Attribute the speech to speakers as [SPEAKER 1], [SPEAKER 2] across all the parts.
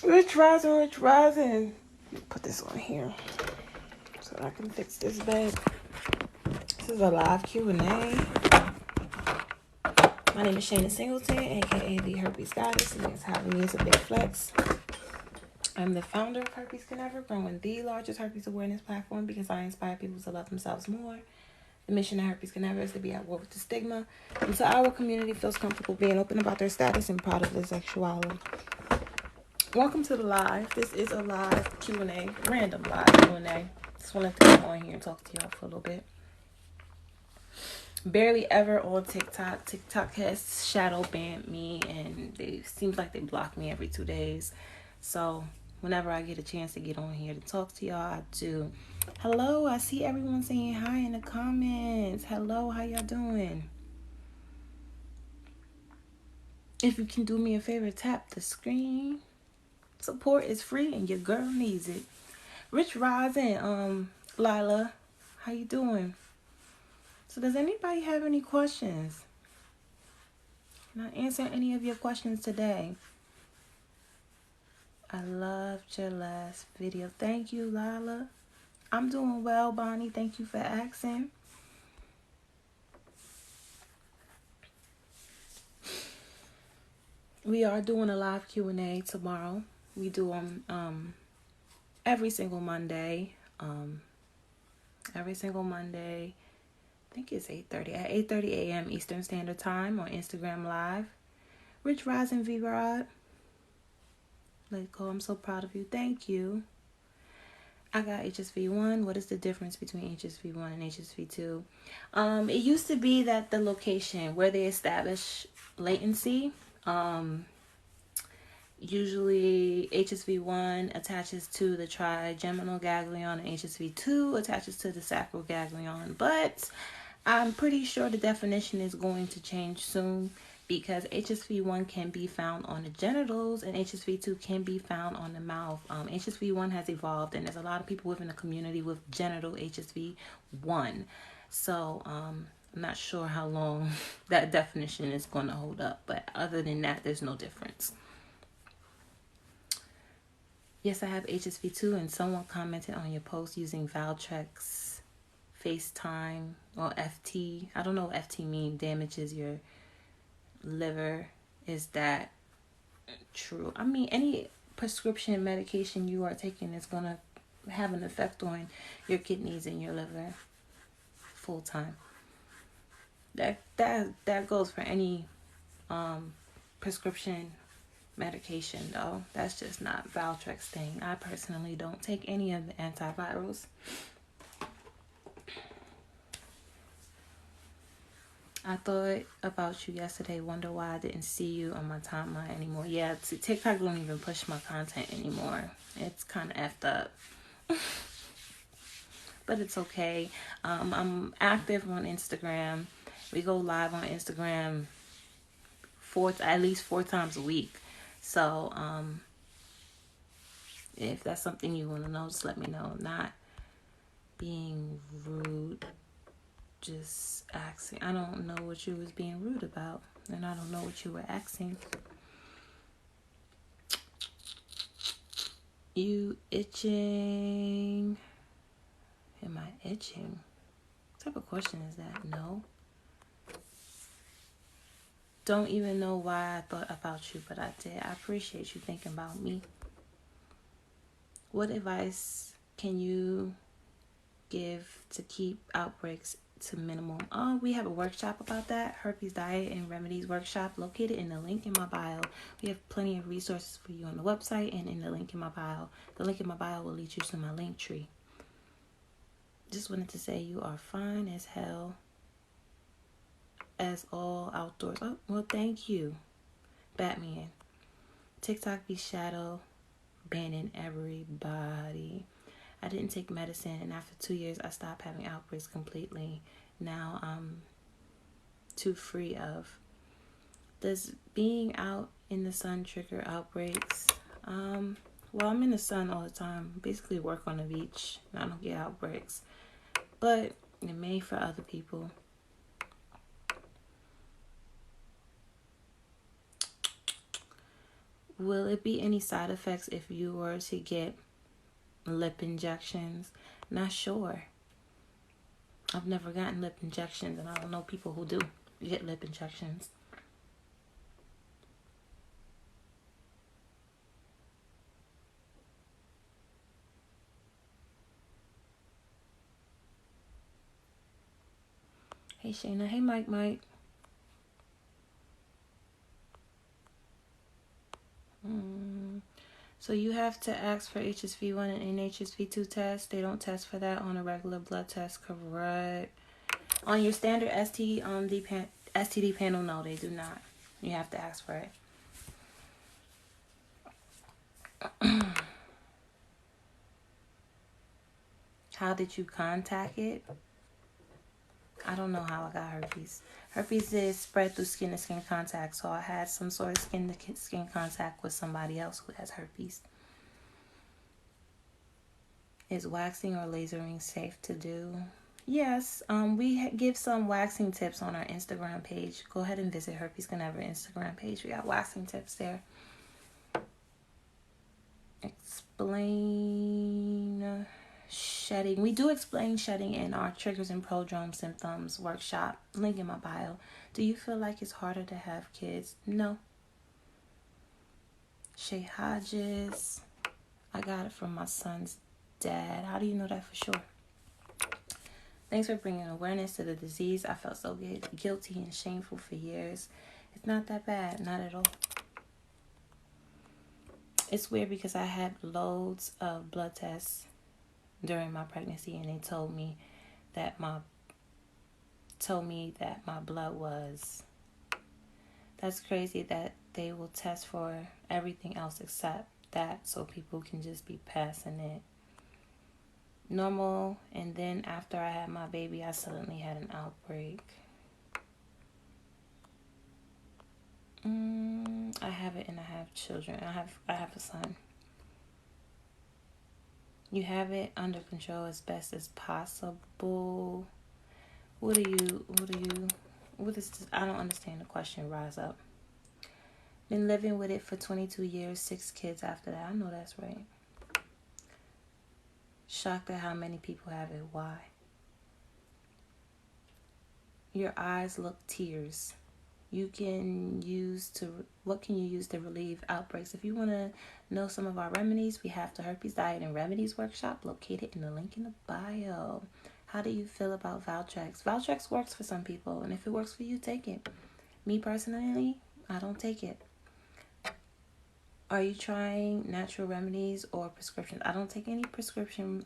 [SPEAKER 1] Rich rising, rich rising. Put this on here so I can fix this bed. This is a live Q&A. My name is Shayna Singleton, aka the Herpes Goddess, and it's having me as a big flex. I'm the founder of Herpes Can Never, growing the largest herpes awareness platform because I inspire people to love themselves more. The mission of Herpes Can Never is to be at war with the stigma until our community feels comfortable being open about their status and proud of their sexuality. Welcome to the live. This is a live Q&A, random live Q&A. Just wanted to come on here and talk to y'all for a little bit. Barely ever on TikTok. TikTok has shadow banned me, and it seems like they block me every 2 days. So whenever I get a chance to get on here to talk to y'all, I do. Hello, I see everyone saying hi in the comments. Hello, how y'all doing? If you can do me a favor, tap the screen. Support is free and your girl needs it. Rich Rising, Lila, how you doing? So does anybody have any questions? Can I answer any of your questions today? I loved your last video. Thank you, Lila. I'm doing well, Bonnie. Thank you for asking. We are doing a live Q&A tomorrow. We do them every single Monday. Every single Monday. I think it's 8:30. At 8:30 a.m. Eastern Standard Time on Instagram Live. Rich Rising V-Rod. Let it go. I'm so proud of you. Thank you. I got HSV1. What is the difference between HSV1 and HSV2? It used to be that the location where they establish latency, usually HSV1 attaches to the trigeminal ganglion and HSV2 attaches to the sacral ganglion. But I'm pretty sure the definition is going to change soon, because HSV1 can be found on the genitals and HSV2 can be found on the mouth. HSV1 has evolved, and there's a lot of people within the community with genital HSV1. So I'm not sure how long that definition is going to hold up. But other than that, there's no difference. Yes, I have HSV2, and someone commented on your post using Valtrex, FaceTime, or FT. I don't know what FT means. Damages your liver. Is that true? I mean, any prescription medication you are taking is going to have an effect on your kidneys and your liver full time. That goes for any prescription medication, though. That's just not Valtrex thing. I personally don't take any of the antivirals. I thought about you yesterday. Wonder why I didn't see you on my timeline anymore. Yeah, TikTok don't even push my content anymore. It's kind of effed up. But it's okay. I'm active on Instagram. We go live on Instagram at least 4 times a week. So if that's something you want to know, just let me know. I'm not being rude. Just asking. I don't know what you was being rude about, and I don't know what you were asking. You itching? Am I itching? What type of question is that? No. Don't even know why I thought about you, but I did. I appreciate you thinking about me. What advice can you give to keep outbreaks to minimum? We have a workshop about that, Herpes Diet and Remedies Workshop, located in the link in my bio. We have plenty of resources for you on the website and in the link in my bio. The link in my bio will lead you to my link tree. Just wanted to say you are fine as hell as all outdoors. Oh, well, thank you, Batman. TikTok be shadow banning everybody. I didn't take medicine, and after 2 years, I stopped having outbreaks completely. Now I'm too free of. Does being out in the sun trigger outbreaks? Well, I'm in the sun all the time. Basically work on the beach. I don't get outbreaks. But it may for other people. Will it be any side effects if you were to get lip injections? Not sure. I've never gotten lip injections, and I don't know people who do get lip injections. Hey Shayna. Hey Mike. So you have to ask for HSV1 and HSV2 tests. They don't test for that on a regular blood test, correct? On your standard STD panel, no, they do not. You have to ask for it. How did you contact it? I don't know how I got herpes. Herpes is spread through skin-to-skin contact, so I had some sort of skin-to-skin contact with somebody else who has herpes. Is waxing or lasering safe to do? Yes, we give some waxing tips on our Instagram page. Go ahead and visit Herpes Connector Instagram page. We got waxing tips there. Explain shedding. We do explain shedding in our triggers and prodrome symptoms workshop. Link in my bio. Do you feel like it's harder to have kids? No. Shay Hodges. I got it from my son's dad. How do you know that for sure? Thanks for bringing awareness to the disease. I felt so guilty and shameful for years. It's not that bad. Not at all. It's weird because I had loads of blood tests during my pregnancy, and they told me that my blood was... That's crazy that they will test for everything else except that, so people can just be passing it normal. And then after I had my baby, I suddenly had an outbreak. I have it, and I have children. I have a son. You have it under control as best as possible. What is this? I don't understand the question. Rise up. Been living with it for 22 years, 6 kids after that. I know that's right. Shocked at how many people have it. Why? Your eyes look tears. What can you use to relieve outbreaks? If you want to know some of our remedies, we have the Herpes Diet and Remedies Workshop located in the link in the bio. How do you feel about Valtrex? Valtrex works for some people, and if it works for you, take it. Me personally, I don't take it. Are you trying natural remedies or prescriptions? I don't take any prescription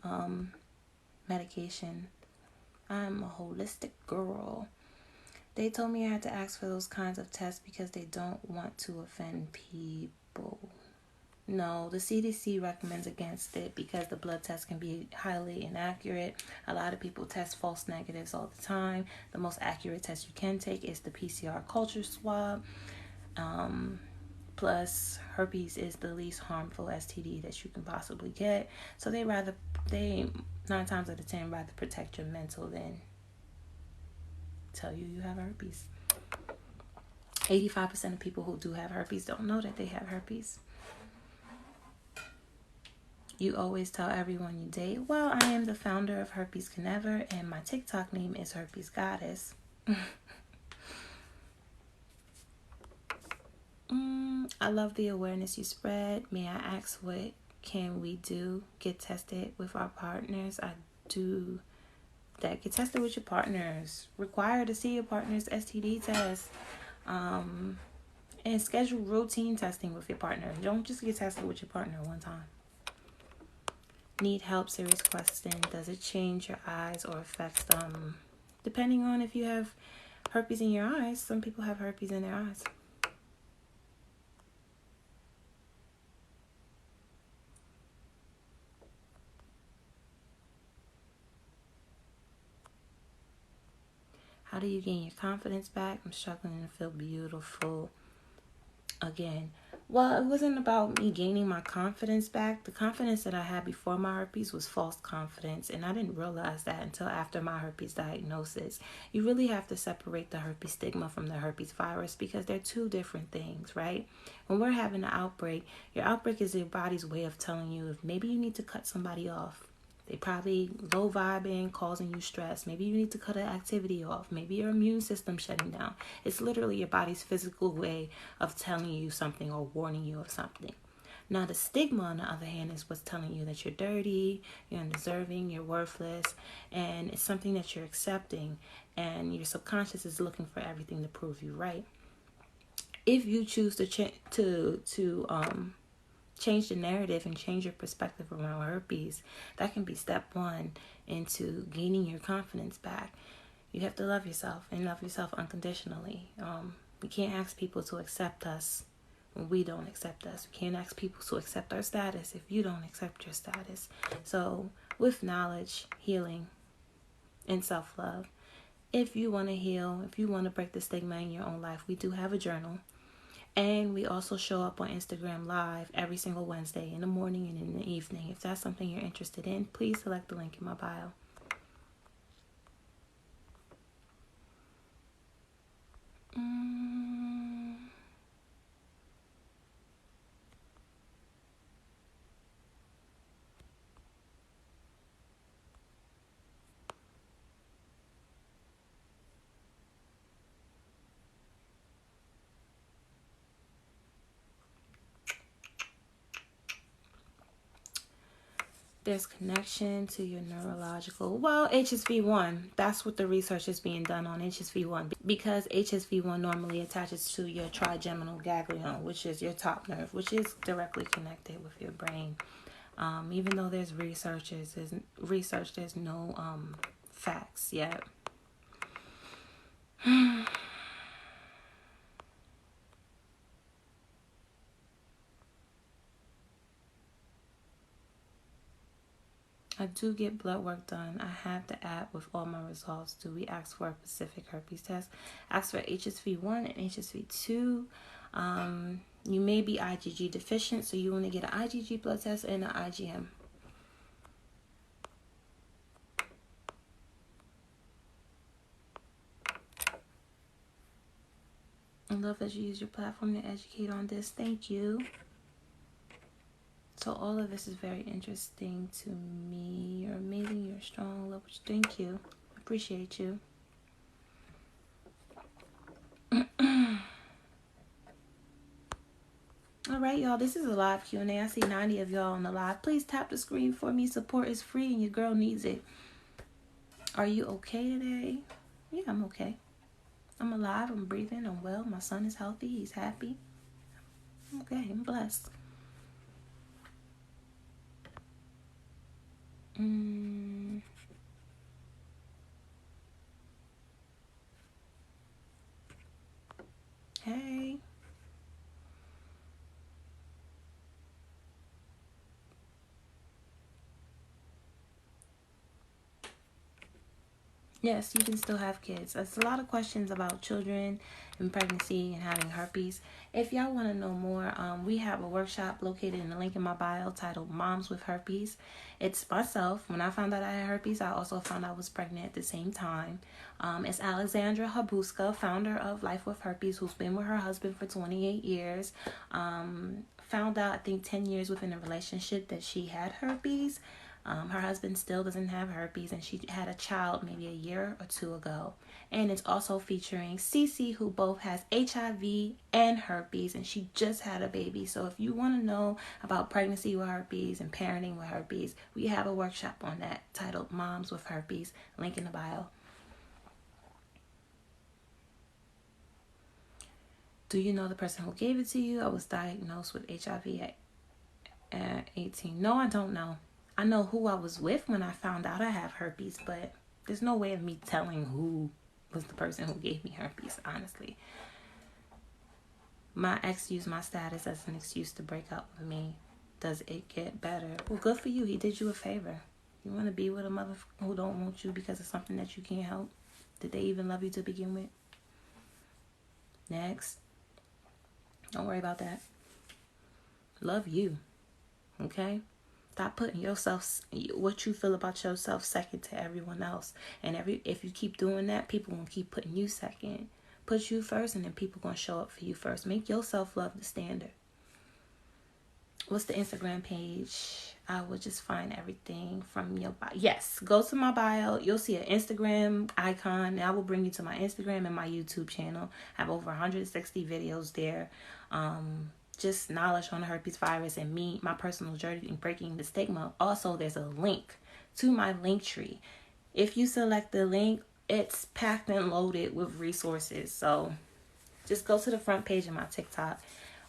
[SPEAKER 1] medication. I'm a holistic girl. They told me I had to ask for those kinds of tests because they don't want to offend people. No, the CDC recommends against it because the blood test can be highly inaccurate. A lot of people test false negatives all the time. The most accurate test you can take is the PCR culture swab. Plus, herpes is the least harmful STD that you can possibly get. So they 9 times out of 10 rather protect your mental than tell you have herpes. 85% of people who do have herpes don't know that they have herpes. You always tell everyone you date. Well, I am the founder of Herpes Connector, and my TikTok name is Herpes Goddess. I love the awareness you spread. May I ask, what can we do? Get tested with our partners. I do that. Get tested with your partners. Require to see your partner's STD test. And schedule routine testing with your partner. Don't just get tested with your partner one time. Need help? Serious question. Does it change your eyes or affect them? Depending on if you have herpes in your eyes. Some people have herpes in their eyes. How do you gain your confidence back? I'm struggling to feel beautiful again. Well, it wasn't about me gaining my confidence back. The confidence that I had before my herpes was false confidence, and I didn't realize that until after my herpes diagnosis. You really have to separate the herpes stigma from the herpes virus because they're two different things, right? When we're having an outbreak, your outbreak is your body's way of telling you if maybe you need to cut somebody off. They probably low vibing, causing you stress. Maybe you need to cut an activity off. Maybe your immune system shutting down. It's literally your body's physical way of telling you something or warning you of something. Now, the stigma, on the other hand, is what's telling you that you're dirty, you're undeserving, you're worthless, and it's something that you're accepting, and your subconscious is looking for everything to prove you right. If you choose to change the narrative and change your perspective around herpes, that can be step one into gaining your confidence back. You have to love yourself and love yourself unconditionally. We can't ask people to accept us when we don't accept us. We can't ask people to accept our status if you don't accept your status. So with knowledge, healing, and self-love, if you want to heal, if you want to break the stigma in your own life, we do have a journal. And we also show up on Instagram Live every single Wednesday in the morning and in the evening. If that's something you're interested in, please select the link in my bio. There's connection to your neurological, well, HSV1. That's what the research is being done on HSV1, because HSV1 normally attaches to your trigeminal ganglion, which is your top nerve, which is directly connected with your brain. Even though there's research, there's no facts yet. I do get blood work done. I have the app with all my results. Do we ask for a specific herpes test? Ask for HSV1 and HSV2. You may be IgG deficient, so you want to get an IgG blood test and an IgM. I love that you use your platform to educate on this. Thank you. So all of this is very interesting to me. You're amazing. You're strong. Love. Thank you. Appreciate you. All right, y'all. This is a live Q&A. I see 90 of y'all on the live. Please tap the screen for me. Support is free, and your girl needs it. Are you okay today? Yeah, I'm okay. I'm alive. I'm breathing. I'm well. My son is healthy. He's happy. I'm okay. I'm blessed. Hey. Yes, you can still have kids. There's a lot of questions about children and pregnancy and having herpes. If y'all want to know more, we have a workshop located in the link in my bio titled Moms with Herpes. It's myself. When I found out I had herpes, I also found I was pregnant at the same time. It's Alexandra Habuska, founder of Life with Herpes, who's been with her husband for 28 years. Found out, I think, 10 years within a relationship that she had herpes. Her husband still doesn't have herpes, and she had a child maybe a year or two ago. And it's also featuring Cece, who both has HIV and herpes, and she just had a baby. So if you want to know about pregnancy with herpes and parenting with herpes, we have a workshop on that titled Moms with Herpes. Link in the bio. Do you know the person who gave it to you? I was diagnosed with HIV at 18. No, I don't know. I know who I was with when I found out I have herpes, but there's no way of me telling who was the person who gave me herpes, honestly. My ex used my status as an excuse to break up with me. Does it get better? Well, good for you. He did you a favor. You want to be with a mother who don't want you because of something that you can't help? Did they even love you to begin with? Next. Don't worry about that. Love you. Okay? Stop putting yourself, what you feel about yourself, second to everyone else. And if you keep doing that, people will keep putting you second. Put you first, and then people going to show up for you first. Make your self-love the standard. What's the Instagram page? I will just find everything from your bio. Yes, go to my bio. You'll see an Instagram icon. And I will bring you to my Instagram and my YouTube channel. I have over 160 videos there. Just knowledge on the herpes virus and me, my personal journey in breaking the stigma. Also, there's a link to my link tree. If you select the link, it's packed and loaded with resources. So just go to the front page of my TikTok.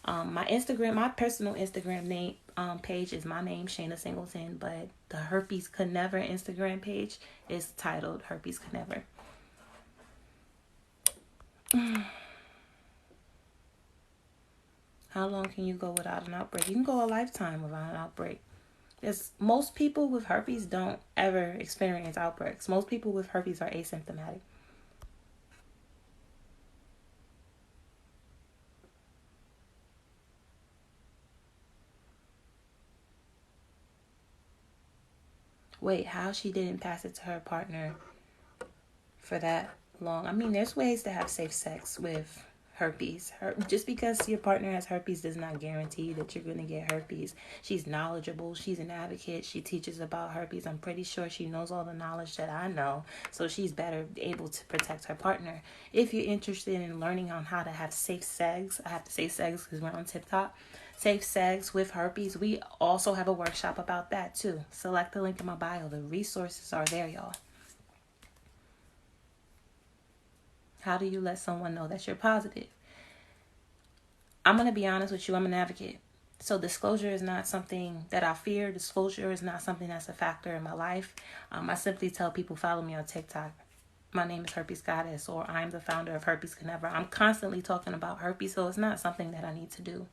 [SPEAKER 1] My Instagram, my personal Instagram name page is my name, Shayna Singleton, but the Herpes Could Never Instagram page is titled Herpes Could Never. How long can you go without an outbreak? You can go a lifetime without an outbreak. Most people with herpes don't ever experience outbreaks. Most people with herpes are asymptomatic. Wait, how she didn't pass it to her partner for that long? I mean, there's ways to have safe sex with herpes. Just because your partner has herpes does not guarantee that you're going to get herpes. She's knowledgeable. She's an advocate. She teaches about herpes. I'm pretty sure she knows all the knowledge that I know. So she's better able to protect her partner. If you're interested in learning on how to have safe sex, I have to say sex because we're on TikTok. Safe sex with herpes. We also have a workshop about that too. Select the link in my bio. The resources are there, y'all. How do you let someone know that you're positive? I'm going to be honest with you. I'm an advocate. So disclosure is not something that I fear. Disclosure is not something that's a factor in my life. I simply tell people, follow me on TikTok. My name is Herpes Goddess, or I'm the founder of Herpes Could Never. I'm constantly talking about herpes, so it's not something that I need to do.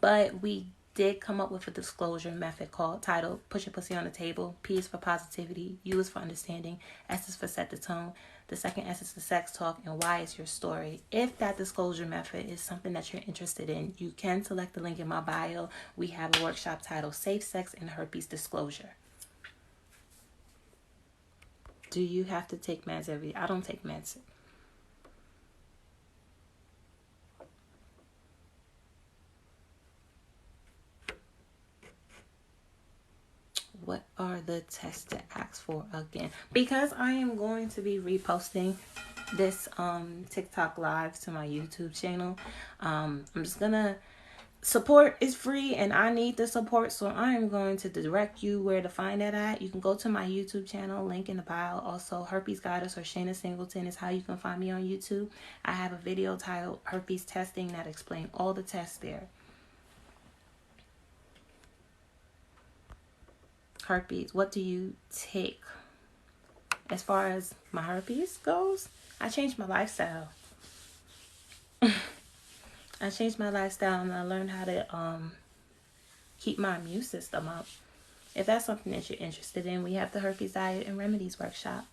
[SPEAKER 1] But we did come up with a disclosure method titled Push Your Pussy on the Table. P is for positivity, U is for understanding, S is for set the tone, the second S is for sex talk, and Y is your story. If that disclosure method is something that you're interested in, you can select the link in my bio. We have a workshop titled Safe Sex and Herpes Disclosure. Do you have to take meds every day? I don't take meds. What are the tests to ask for again? Because I am going to be reposting this TikTok live to my YouTube channel. I'm just gonna, support is free and I need the support, so I am going to direct you where to find that at. You can go to my YouTube channel, link in the bio. Also, Herpes Goddess or Shayna Singleton is how you can find me on YouTube. I have a video titled Herpes Testing that explains all the tests there. Herpes, what do you take? As far as my herpes goes, I changed my lifestyle. I changed my lifestyle and I learned how to keep my immune system up. If that's something that you're interested in, we have the Herpes Diet and Remedies Workshop.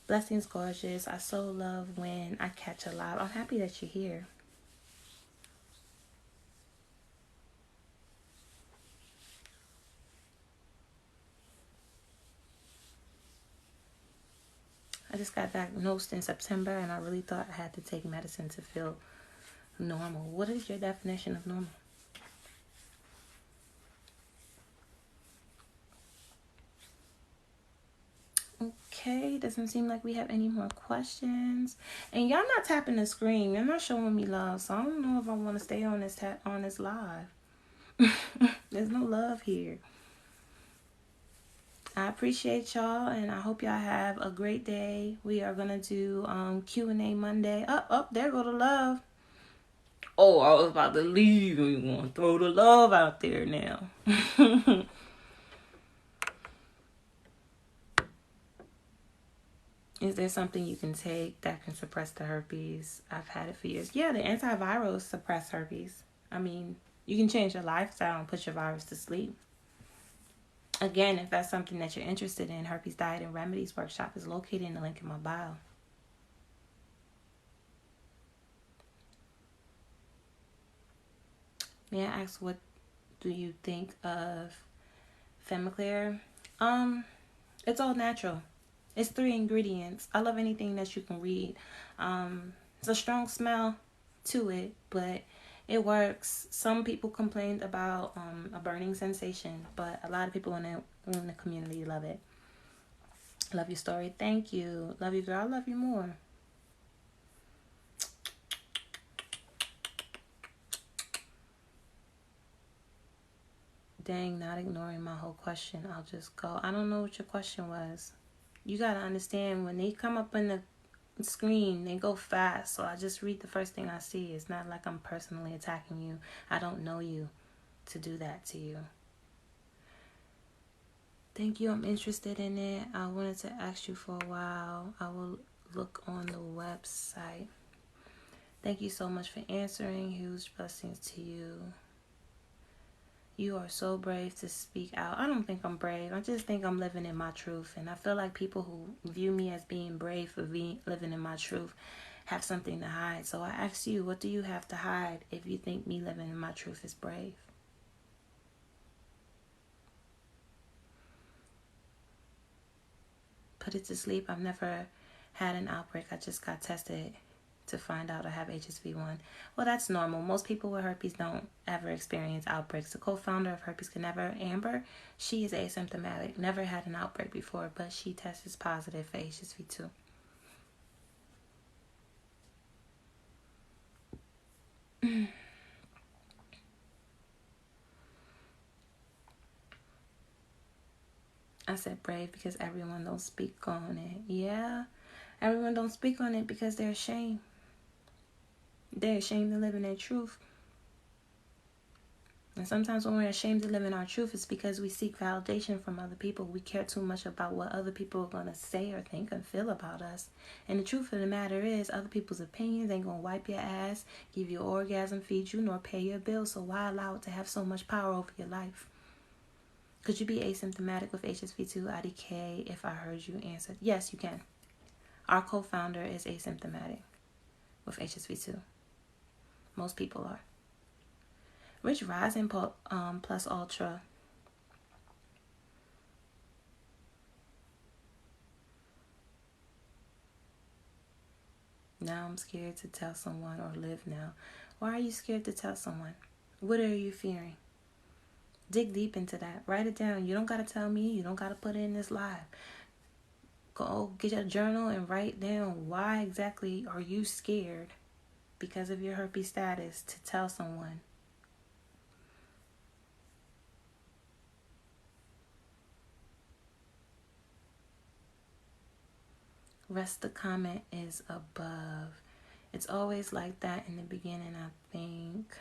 [SPEAKER 1] Blessings, gorgeous. I so love when I catch a live. I'm happy that you're here. I just got diagnosed in September and I really thought I had to take medicine to feel normal. What is your definition of normal? Okay, doesn't seem like we have any more questions. And y'all not tapping the screen. You're not showing me love, so I don't know if I want to stay on this live. There's no love here. I appreciate y'all, and I hope y'all have a great day. We are gonna do Q&A Monday. There go the love. Oh, I was about to leave and we want to throw the love out there now. Is there something you can take that can suppress the herpes? I've had it for years. Yeah, the antivirals suppress herpes. I mean, you can change your lifestyle and put your virus to sleep. Again, if that's something that you're interested in, Herpes Diet and Remedies Workshop is located in the link in my bio. May I ask what do you think of Femiclear? It's all natural. It's 3 ingredients. I love anything that you can read. It's a strong smell to it, but it works. Some people complained about a burning sensation, but a lot of people in the community love it. Love your story. Thank you. Love you, girl. I love you more. Dang, not ignoring my whole question. I'll just go. I don't know what your question was. You got to understand, when they come up in the screen, they go fast. So I just read the first thing I see. It's not like I'm personally attacking you. I don't know you to do that to you. Thank you. I'm interested in it. I wanted to ask you for a while. I will look on the website. Thank you so much for answering. Huge blessings to you. You are so brave to speak out. I don't think I'm brave. I just think I'm living in my truth. And I feel like people who view me as being brave for living in my truth have something to hide. So I ask you, what do you have to hide if you think me living in my truth is brave? Put it to sleep. I've never had an outbreak. I just got tested to find out I have HSV1. Well, that's normal. Most people with herpes don't ever experience outbreaks. The co-founder of Herpes Can Never, Amber, she is asymptomatic. Never had an outbreak before, but she tests positive for HSV2. I said brave because everyone don't speak on it. Yeah, everyone don't speak on it because they're ashamed. They're ashamed to live in their truth. And sometimes when we're ashamed to live in our truth, it's because we seek validation from other people. We care too much about what other people are going to say or think and feel about us. And the truth of the matter is, other people's opinions ain't going to wipe your ass, give you an orgasm, feed you, nor pay your bills. So why allow it to have so much power over your life? Could you be asymptomatic with HSV2 IDK if I heard you answer? Yes, you can. Our co-founder is asymptomatic with HSV2. Most people are. Rich Rising plus Ultra. Now I'm scared to tell someone or live now. Why are you scared to tell someone? What are you fearing? Dig deep into that. Write it down. You don't got to tell me. You don't got to put it in this live. Go get a journal and write down why exactly are you scared because of your herpes status to tell someone. Rest the comment is above. It's always like that in the beginning, I think.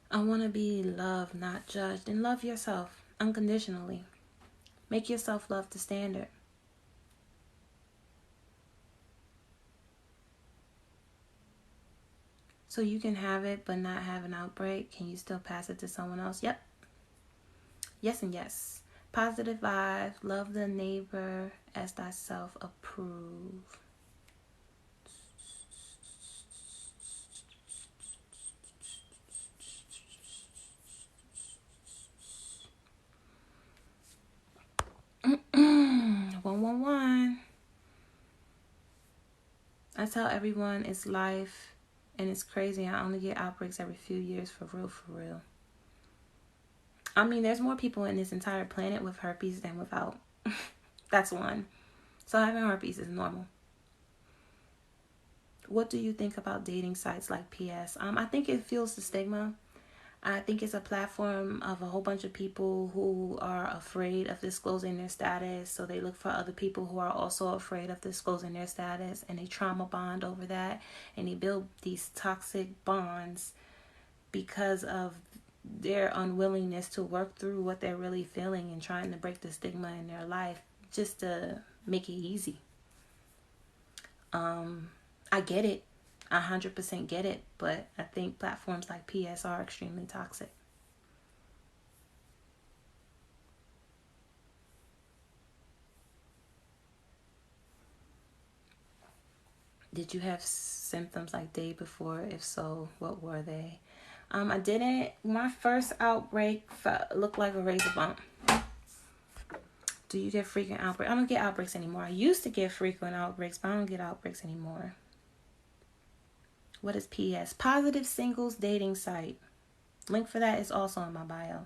[SPEAKER 1] I want to be loved, not judged. And love yourself unconditionally. Make your self-love the standard. So you can have it but not have an outbreak. Can you still pass it to someone else? Yep. Yes and yes. Positive vibes. Love the neighbor as thyself. Approve. One. I tell everyone it's life and it's crazy. I only get outbreaks every few years, for real. I mean, there's more people in this entire planet with herpes than without. That's one. So having herpes is normal. What do you think about dating sites like PS? I think it fuels the stigma. I think it's a platform of a whole bunch of people who are afraid of disclosing their status. So they look for other people who are also afraid of disclosing their status. And they trauma bond over that. And they build these toxic bonds because of their unwillingness to work through what they're really feeling and trying to break the stigma in their life just to make it easy. I get it. 100% get it, but I think platforms like PS are extremely toxic. Did you have symptoms like day before? If so, what were they? I didn't. My first outbreak looked like a razor bump. Do you get frequent outbreaks? I don't get outbreaks anymore. I used to get frequent outbreaks, but I don't get outbreaks anymore. What is PS? Positive Singles Dating Site. Link for that is also in my bio.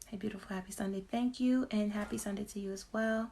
[SPEAKER 1] Hey, beautiful. Happy Sunday. Thank you. And happy Sunday to you as well.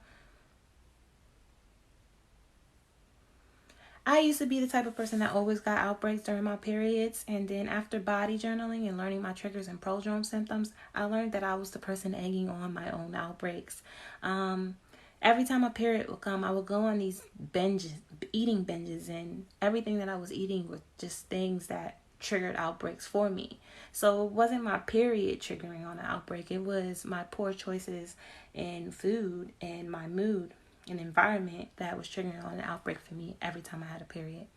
[SPEAKER 1] I used to be the type of person that always got outbreaks during my periods. And then after body journaling and learning my triggers and prodrome symptoms, I learned that I was the person egging on my own outbreaks. Every time a period would come, I would go on these binges, eating binges, and everything that I was eating was just things that triggered outbreaks for me. So it wasn't my period triggering on an outbreak. It was my poor choices in food and my mood and environment that was triggering on an outbreak for me every time I had a period.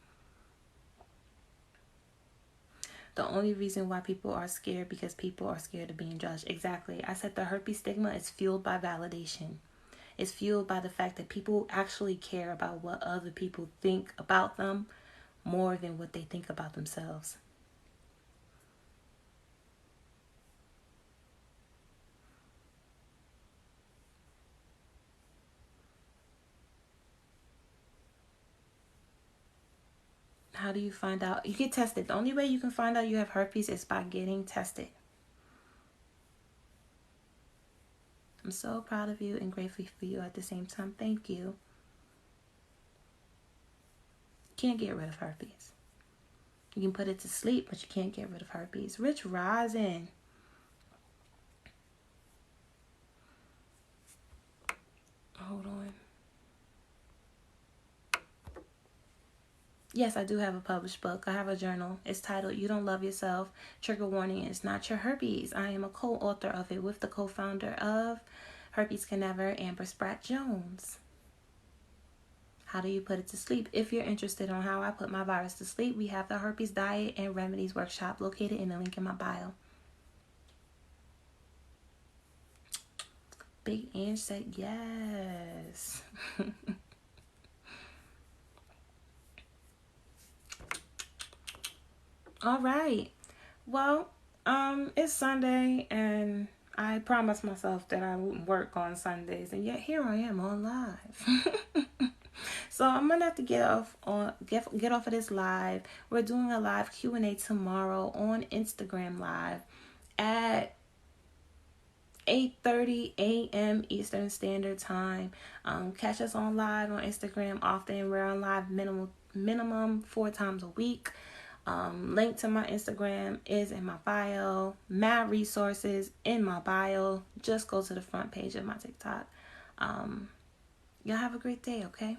[SPEAKER 1] The only reason why people are scared because people are scared of being judged. Exactly. I said the herpes stigma is fueled by validation. It's fueled by the fact that people actually care about what other people think about them more than what they think about themselves. How do you find out? You get tested. The only way you can find out you have herpes is by getting tested. I'm so proud of you and grateful for you at the same time. Thank you. Can't get rid of herpes. You can put it to sleep, but you can't get rid of herpes. Rich Rising. Hold on. Yes, I do have a published book. I have a journal. It's titled You Don't Love Yourself. Trigger warning, it's not your herpes. I am a co-author of it with the co-founder of Herpes Can Never, Amber Spratt Jones. How do you put it to sleep? If you're interested on how I put my virus to sleep, we have the Herpes Diet and Remedies Workshop located in the link in my bio. Big Ange said yes. All right. Well, it's Sunday and I promised myself that I wouldn't work on Sundays, and yet here I am on live. So I'm gonna have to get off of this live. We're doing a live Q&A tomorrow on Instagram Live at 8:30 a.m. Eastern Standard Time. Catch us on live on Instagram often. We're on live minimum 4 times a week. Link to my Instagram is in my bio. Mad resources in my bio. Just go to the front page of my TikTok. Y'all have a great day, okay?